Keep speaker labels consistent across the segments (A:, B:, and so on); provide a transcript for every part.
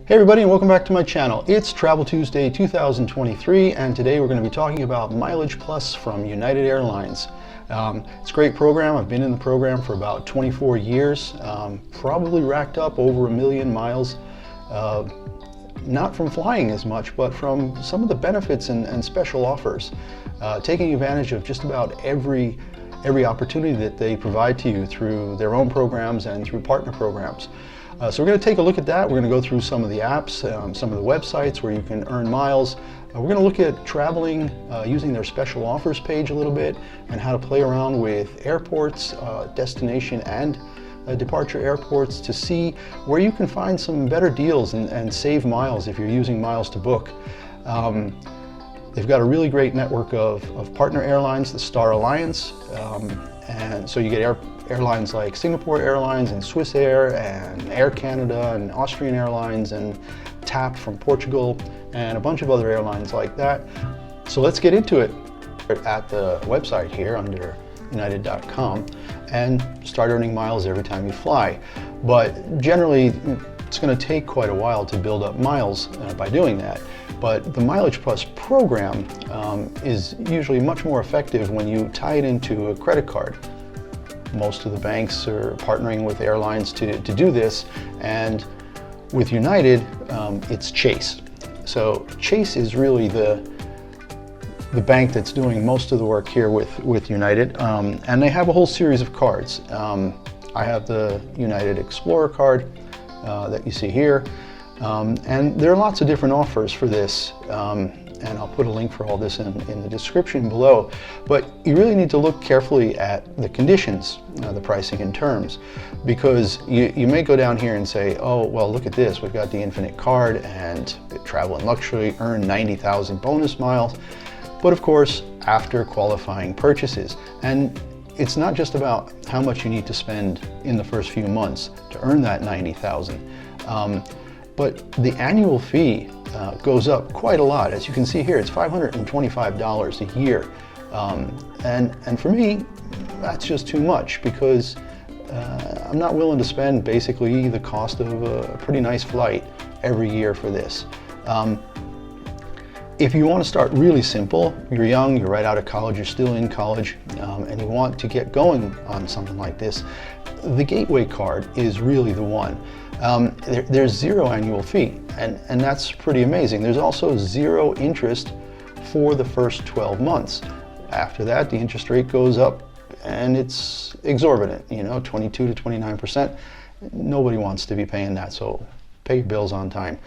A: Hey everybody, and welcome back to my channel. It's Travel Tuesday 2023, and today we're going to be talking about MileagePlus from United Airlines. It's a great program. I've been in the program for about 24 years, probably racked up over 1 million miles, not from flying as much, but from some of the benefits and special offers, taking advantage of just about every opportunity that they provide to you through their own programs and through partner programs. So we're going to take a look at that. We're going to go through some of the apps, some of the websites where you can earn miles. We're going to look at traveling using their special offers page a little bit, and how to play around with airports, destination and departure airports, to see where you can find some better deals and save miles if you're using Miles to Book. They've got a really great network of partner airlines, the Star Alliance, and so you get airlines like Singapore Airlines and Swiss Air and Air Canada and Austrian Airlines and TAP from Portugal and a bunch of other airlines like that. So let's get into it at the website here under United.com and start earning miles every time you fly. But generally, it's going to take quite a while to build up miles by doing that. But the MileagePlus program is usually much more effective when you tie it into a credit card. Most of the banks are partnering with airlines to do this, and with United, it's Chase. So Chase is really the bank that's doing most of the work here with United, and they have a whole series of cards. I have the United Explorer card that you see here, and there are lots of different offers for this. And I'll put a link for all this in the description below. But you really need to look carefully at the conditions, the pricing and terms, because you may go down here and say, oh, well, look at this. We've got the Infinite card and travel and luxury, earn 90,000 bonus miles. But of course, after qualifying purchases. And it's not just about how much you need to spend in the first few months to earn that 90,000. But the annual fee goes up quite a lot. As you can see here, it's $525 a year. And for me, that's just too much, because I'm not willing to spend basically the cost of a pretty nice flight every year for this. If you want to start really simple, you're young, you're right out of college, you're still in college, and you want to get going on something like this, the Gateway card is really the one. There's zero annual fee, and that's pretty amazing. There's also zero interest for the first 12 months. After that, the interest rate goes up, and it's exorbitant, 22 to 29%. Nobody wants to be paying that, so pay your bills on time.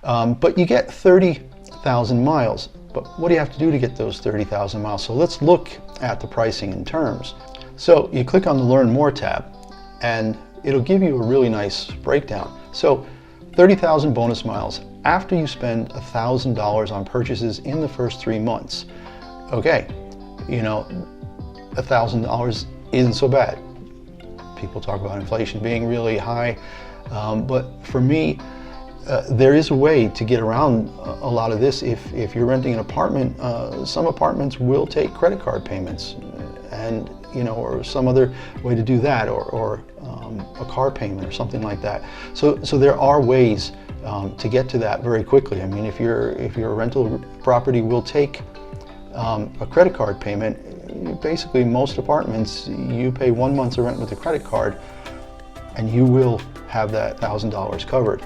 A: But you get 30,000 miles. But what do you have to do to get those 30,000 miles? So let's look at the pricing and terms. So you click on the Learn More tab, and it'll give you a really nice breakdown. So 30,000 bonus miles after you spend $1,000 on purchases in the first 3 months. Okay, $1,000 isn't so bad. People talk about inflation being really high, but for me, there is a way to get around a lot of this. If you're renting an apartment, some apartments will take credit card payments, and or some other way to do that, or a car payment or something like that. So there are ways to get to that very quickly. I mean, if your rental property will take a credit card payment, basically most apartments, you pay 1 month's rent with a credit card, and you will have that $1,000 covered.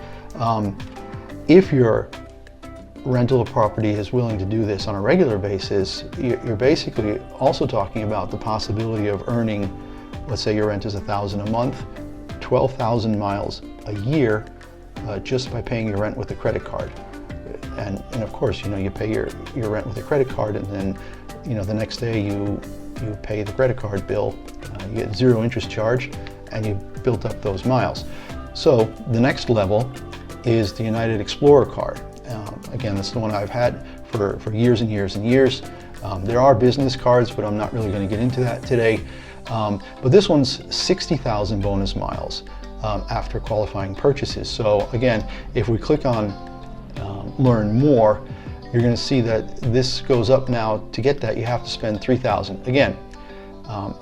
A: If your rental property is willing to do this on a regular basis, you're basically also talking about the possibility of earning, let's say your rent is $1,000 a month, 12,000 miles a year, just by paying your rent with a credit card. And of course, you pay your rent with a credit card, and then the next day you pay the credit card bill, you get zero interest charge, and you built up those miles. So the next level is the United Explorer card. Again, that's the one I've had for years and years and years. There are business cards, but I'm not really going to get into that today. But this one's 60,000 bonus miles after qualifying purchases. So again, if we click on Learn More, you're going to see that this goes up now. To get that, you have to spend $3,000. Again,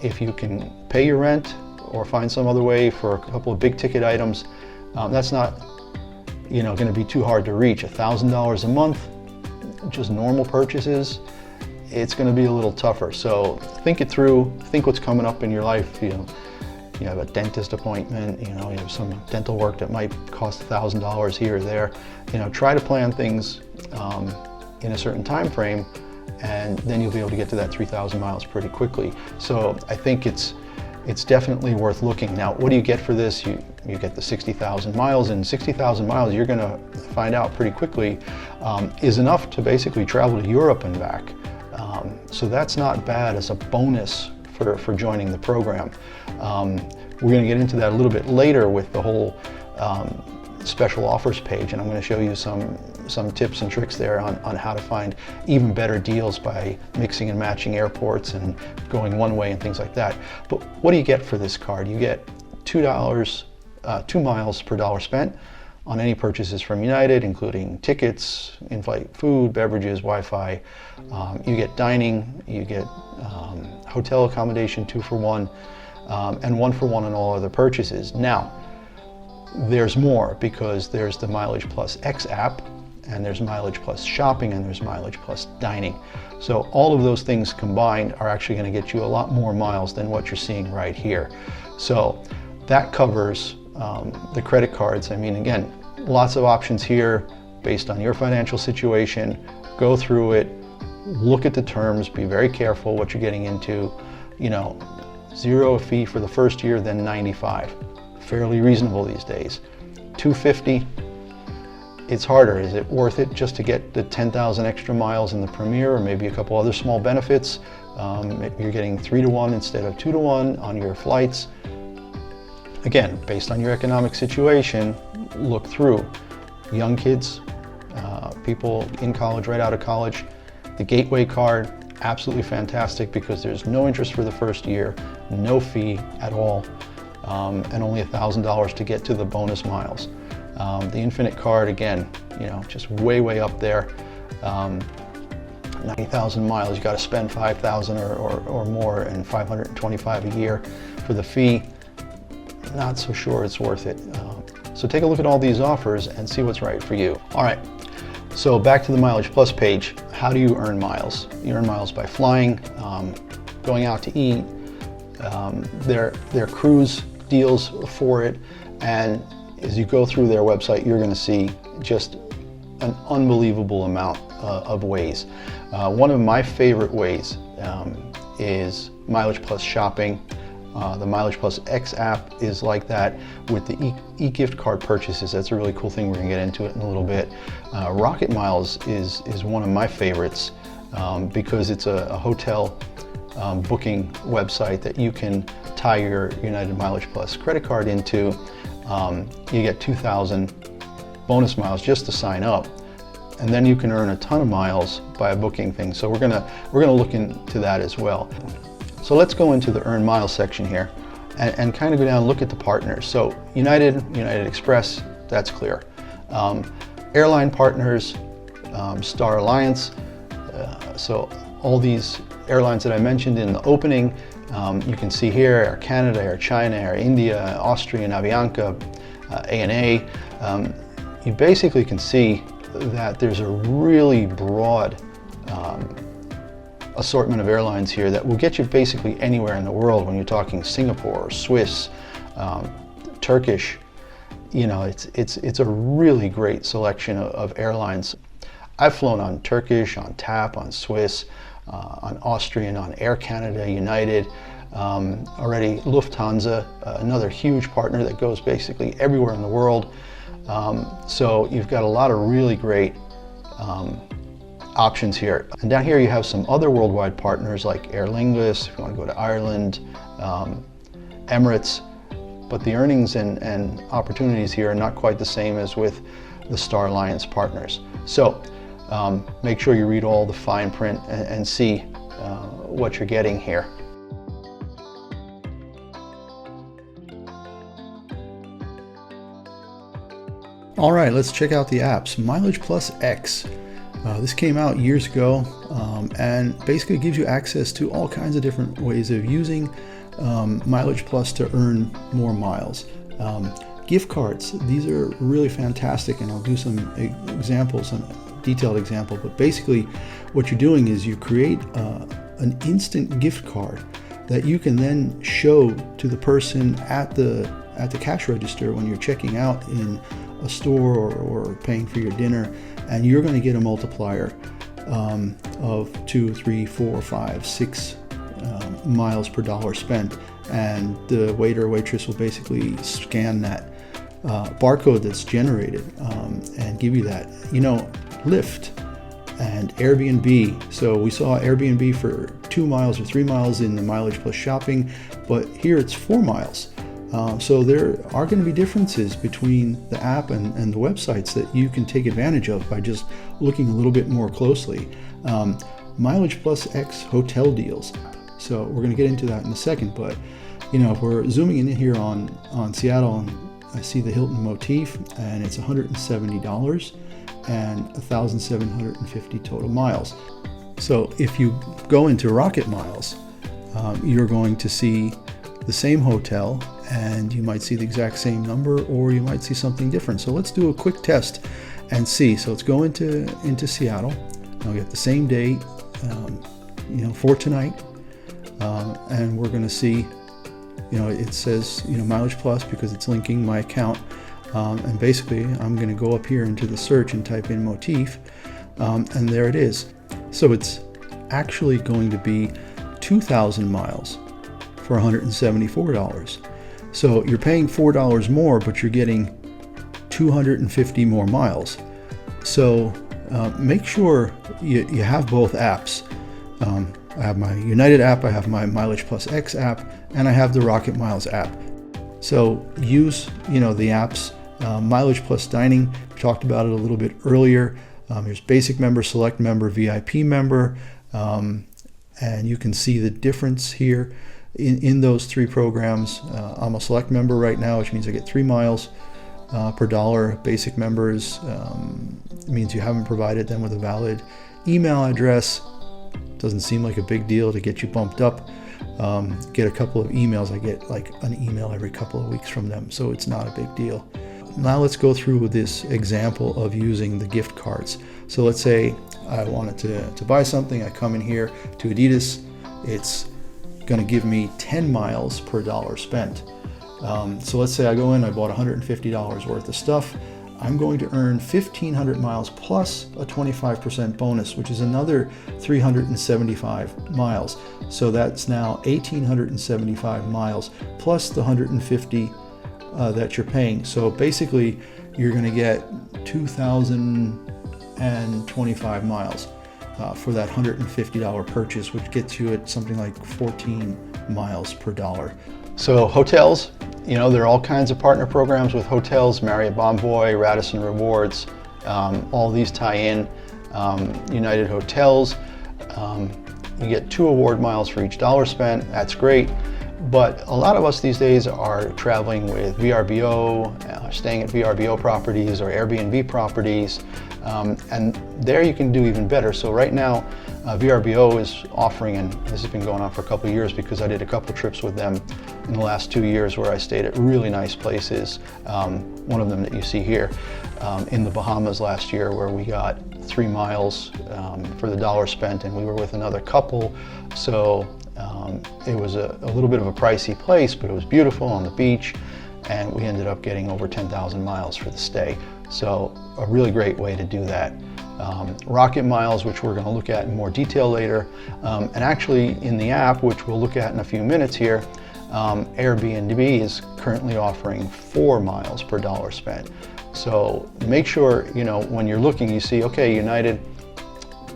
A: if you can pay your rent or find some other way for a couple of big ticket items, that's not going to be too hard to reach. $1,000 a month, just normal purchases, it's going to be a little tougher. So think it through, think what's coming up in your life. You have a dentist appointment, you have some dental work that might cost $1,000 here or there. Try to plan things in a certain time frame, and then you'll be able to get to that 3,000 miles pretty quickly. So I think it's definitely worth looking. Now, what do you get for this? You get the 60,000 miles, and 60,000 miles, you're going to find out pretty quickly, is enough to basically travel to Europe and back. So that's not bad as a bonus for joining the program. We're going to get into that a little bit later with the whole special offers page, and I'm going to show you some tips and tricks there on how to find even better deals by mixing and matching airports and going one way and things like that. But what do you get for this card? You get $2 miles per dollar spent on any purchases from United, including tickets, in-flight food, beverages, Wi-Fi. You get dining, you get hotel accommodation 2 for 1, and 1 for 1 on all other purchases. Now, there's more, because there's the MileagePlus X App, and there's MileagePlus Shopping, and there's MileagePlus Dining. So all of those things combined are actually going to get you a lot more miles than what you're seeing right here. So that covers the credit cards. I mean, again, lots of options here based on your financial situation. Go through it, look at the terms, be very careful what you're getting into. Zero fee for the first year, then $95. Fairly reasonable these days. $250, it's harder. Is it worth it just to get the 10,000 extra miles in the Premier, or maybe a couple other small benefits? Maybe you're getting 3 to 1 instead of 2 to 1 on your flights. Again, based on your economic situation, look through. Young kids, people in college, right out of college, the Gateway card, absolutely fantastic, because there's no interest for the first year, no fee at all, and only $1,000 to get to the bonus miles. The Infinite card, again, just way up there. 90,000 miles, you got to spend 5,000 or more, and 525 a year for the fee. Not so sure it's worth it. So take a look at all these offers and see what's right for you. All right, so back to the MileagePlus page. How do you earn miles? You earn miles by flying, going out to eat. There are cruise deals for it, and as you go through their website, you're going to see just an unbelievable amount of ways. One of my favorite ways is MileagePlus Shopping. The MileagePlus X App is like that with the e-gift card purchases. That's a really cool thing. We're going to get into it in a little bit. RocketMiles is one of my favorites because it's a hotel booking website that you can tie your United MileagePlus credit card into. You get 2,000 bonus miles just to sign up, and then you can earn a ton of miles by booking things. So we're gonna look into that as well. So let's go into the earn miles section here and kind of go down and look at the partners. So United Express, that's clear. Airline partners, Star Alliance. So all these airlines that I mentioned in the opening, you can see here: Air Canada, Air China, Air India, Austrian, Avianca, ANA. You basically can see that there's a really broad assortment of airlines here that will get you basically anywhere in the world. When you're talking Singapore, Swiss, Turkish, it's a really great selection of airlines. I've flown on Turkish, on TAP, on Swiss, on Austrian, on Air Canada, United, already Lufthansa, another huge partner that goes basically everywhere in the world. So you've got a lot of really great options here. And down here you have some other worldwide partners like Aer Lingus, if you want to go to Ireland, Emirates, but the earnings and opportunities here are not quite the same as with the Star Alliance partners. So make sure you read all the fine print and see what you're getting here. All right, let's check out the apps. MileagePlus X. This came out years ago and basically gives you access to all kinds of different ways of using MileagePlus to earn more miles. gift cards, these are really fantastic, and I'll do some examples, some detailed example, but basically what you're doing is you create an instant gift card that you can then show to the person at the cash register when you're checking out in a store or paying for your dinner, and you're going to get a multiplier of 2, 3, 4, 5, 6 miles per dollar spent, and the waiter or waitress will basically scan that barcode that's generated and give you that. You know, Lyft and Airbnb. So we saw Airbnb for 2 miles or 3 miles in the MileagePlus Shopping, but here it's 4 miles. So there are going to be differences between the app and the websites that you can take advantage of by just looking a little bit more closely. MileagePlus X hotel deals. So we're going to get into that in a second, but you know, if we're zooming in here on Seattle, and I see the Hilton motif, and it's $170 and 1,750 total miles. So if you go into RocketMiles, you're going to see the same hotel, and you might see the exact same number, or you might see something different. So let's do a quick test and see. So let's go into Seattle. I'll get the same date, you know, for tonight, and we're going to see, you know, it says, you know, MileagePlus because it's linking my account, and basically I'm going to go up here into the search and type in motif, and there it is. So it's actually going to be 2,000 miles for $174. So you're paying $4 more, but you're getting 250 more miles. So make sure you have both apps. I have my United app, I have my MileagePlus X app, and I have the RocketMiles app. So use, you know, the apps. MileagePlus Dining, we talked about it a little bit earlier. There's basic member, select member, VIP member, and you can see the difference here in those 3 programs. I'm a select member right now, which means I get 3 miles per dollar. Basic members means you haven't provided them with a valid email address. Doesn't seem like a big deal to get you bumped up. Get a couple of emails. I get like an email every couple of weeks from them, so it's not a big deal. Now let's go through this example of using the gift cards. So let's say I wanted to buy something. I come in here to Adidas. It's going to give me 10 miles per dollar spent. So let's say I go in, I bought $150 worth of stuff. I'm going to earn 1,500 miles plus a 25% bonus, which is another 375 miles. So that's now 1,875 miles plus the 150 that you're paying. So basically, you're going to get 2,025 miles for that $150 purchase, which gets you at something like 14 miles per dollar. So hotels, you know, there are all kinds of partner programs with hotels, Marriott Bonvoy, Radisson Rewards, all these tie in. United Hotels, you get 2 award miles for each dollar spent. That's great. But a lot of us these days are traveling with VRBO, staying at VRBO properties or Airbnb properties, and there you can do even better. So right now, VRBO is offering, and this has been going on for a couple of years because I did a couple trips with them in the last 2 years where I stayed at really nice places. One of them that you see here in the Bahamas last year, where we got 3 miles for the dollar spent, and we were with another couple. So it was a little bit of a pricey place, but it was beautiful on the beach, and we ended up getting over 10,000 miles for the stay. So a really great way to do that. RocketMiles, which we're going to look at in more detail later, and actually in the app, which we'll look at in a few minutes here, Airbnb is currently offering 4 miles per dollar spent. So make sure, you know, when you're looking, you see, okay, United,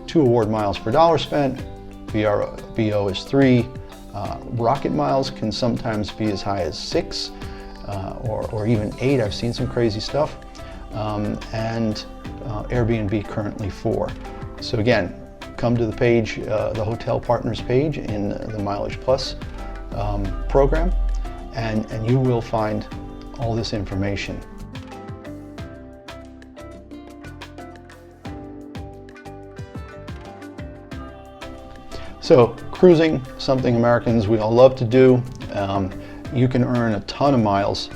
A: 2 award miles per dollar spent, VRBO is 3, RocketMiles can sometimes be as high as 6 or even 8. I've seen some crazy stuff. And Airbnb currently 4. So again, come to the page, the hotel partners page in the MileagePlus program, and you will find all this information. So cruising, something Americans we all love to do. You can earn a ton of miles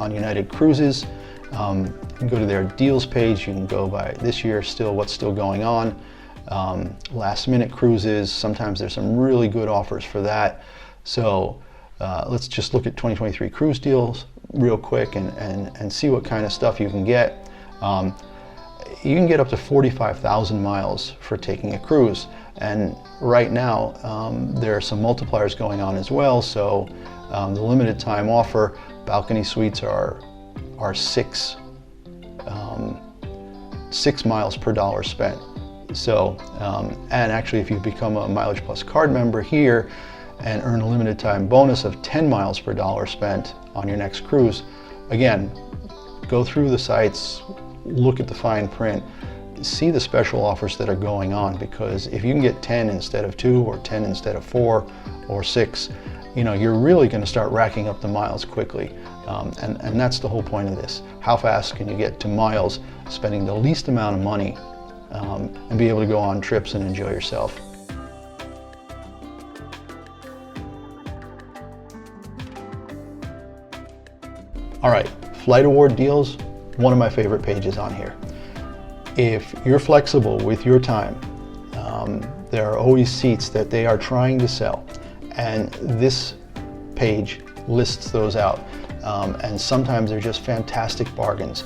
A: on United cruises. You can go to their deals page. You can go by this year still, what's still going on. Last minute cruises, sometimes there's some really good offers for that. So let's just look at 2023 cruise deals real quick and see what kind of stuff you can get. You can get up to 45,000 miles for taking a cruise. And right now, there are some multipliers going on as well. So the limited time offer, balcony suites are 6 miles per dollar spent. So, and actually if you become a MileagePlus card member here and earn a limited time bonus of 10 miles per dollar spent on your next cruise, again, go through the sites, look at the fine print, see the special offers that are going on, because if you can get 10 instead of 2 or 10 instead of 4 or 6, you know, you're really going to start racking up the miles quickly. And that's the whole point of this. How fast can you get to miles spending the least amount of money and be able to go on trips and enjoy yourself? All right, flight award deals, one of my favorite pages on here. If you're flexible with your time, there are always seats that they are trying to sell, and this page lists those out. And sometimes they're just fantastic bargains.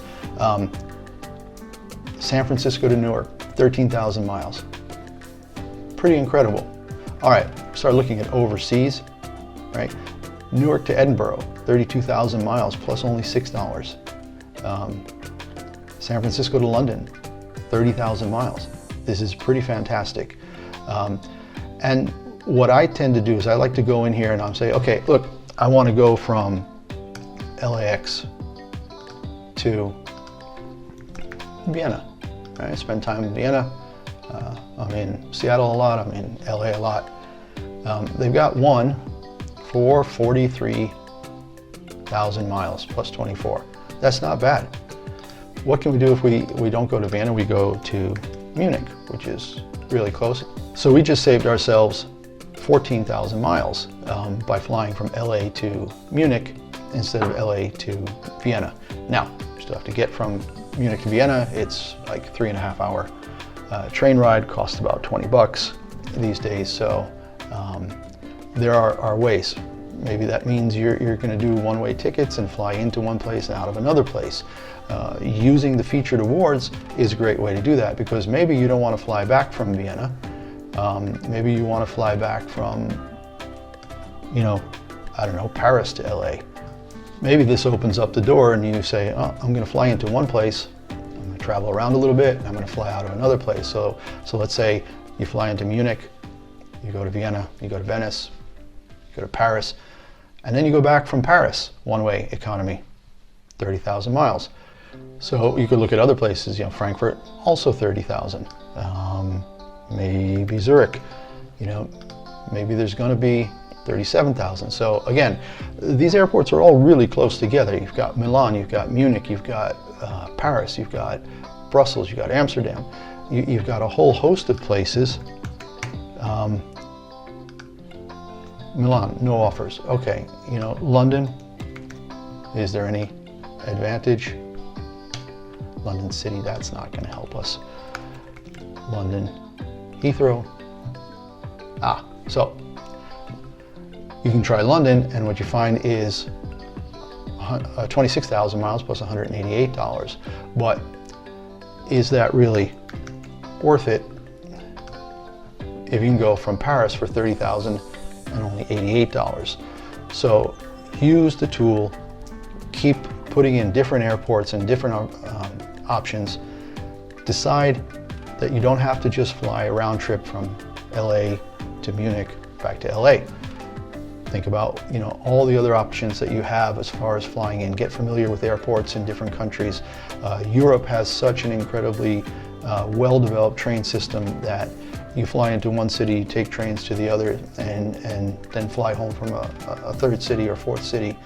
A: San Francisco to Newark, 13,000 miles. Pretty incredible. All right, start looking at overseas, right? Newark to Edinburgh, 32,000 miles plus only $6. San Francisco to London, 30,000 miles. This is pretty fantastic. And what I tend to do is I like to go in here and I'll say, okay, look, I want to go from LAX to Vienna. Right? I spend time in Vienna. I'm in Seattle a lot. I'm in LA a lot. They've got one for 43,000 miles plus 24. That's not bad. What can we do if we don't go to Vienna? We go to Munich, which is really close. So we just saved ourselves 14,000 miles by flying from LA to Munich instead of LA to Vienna. Now, you still have to get from Munich to Vienna. It's like 3.5 hour train ride, costs about 20 bucks these days. So there are ways. Maybe that means you're going to do one-way tickets and fly into one place and out of another place. Using the featured awards is a great way to do that, because maybe you don't want to fly back from Vienna. Maybe you want to fly back from, you know, I don't know, Paris to LA. Maybe this opens up the door and you say, oh, I'm going to fly into one place, I'm going to travel around a little bit, and I'm going to fly out of another place. So let's say you fly into Munich, you go to Vienna, you go to Venice, you go to Paris, and then you go back from Paris, one-way economy, 30,000 miles. So you could look at other places, you know, Frankfurt, also 30,000. Maybe Zurich, you know, maybe there's going to be 37,000. So again, these airports are all really close together. You've got Milan, you've got Munich, you've got Paris, you've got Brussels, you've got Amsterdam. You've got a whole host of places. Milan, no offers. Okay, you know, London, is there any advantage? London City, that's not going to help us. London Heathrow. So you can try London, and what you find is 26,000 miles plus $188. But is that really worth it if you can go from Paris for 30,000 and only $88? So use the tool, keep putting in different airports and different options. Decide that you don't have to just fly a round trip from LA to Munich back to LA. Think about, you know, all the other options that you have as far as flying in. Get familiar with airports in different countries. Europe has such an incredibly well-developed train system that you fly into one city, take trains to the other, and then fly home from a third city or fourth city.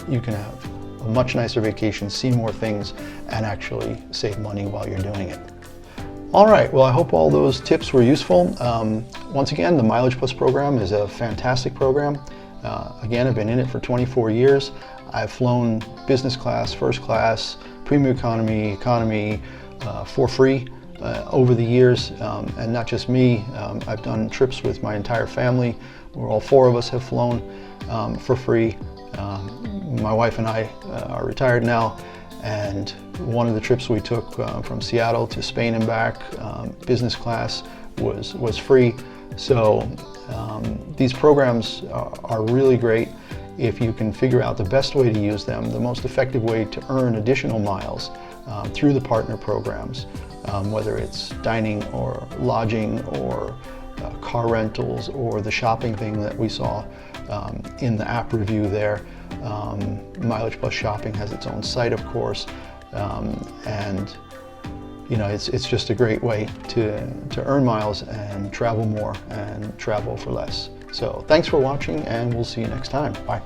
A: You can have a much nicer vacation, see more things, and actually save money while you're doing it. All right, well, I hope all those tips were useful. Once again, the MileagePlus program is a fantastic program. Again, I've been in it for 24 years. I've flown business class, first class, premium economy for free over the years, and not just me. I've done trips with my entire family, where all four of us have flown for free. My wife and I are retired now, and one of the trips we took from Seattle to Spain and back, business class, was free. So these programs are really great if you can figure out the best way to use them, the most effective way to earn additional miles through the partner programs, whether it's dining or lodging or car rentals or the shopping thing that we saw in the app review there. MileagePlus Shopping has its own site, of course, and you know, it's just a great way to earn miles and travel more and travel for less. So thanks for watching, and we'll see you next time. Bye.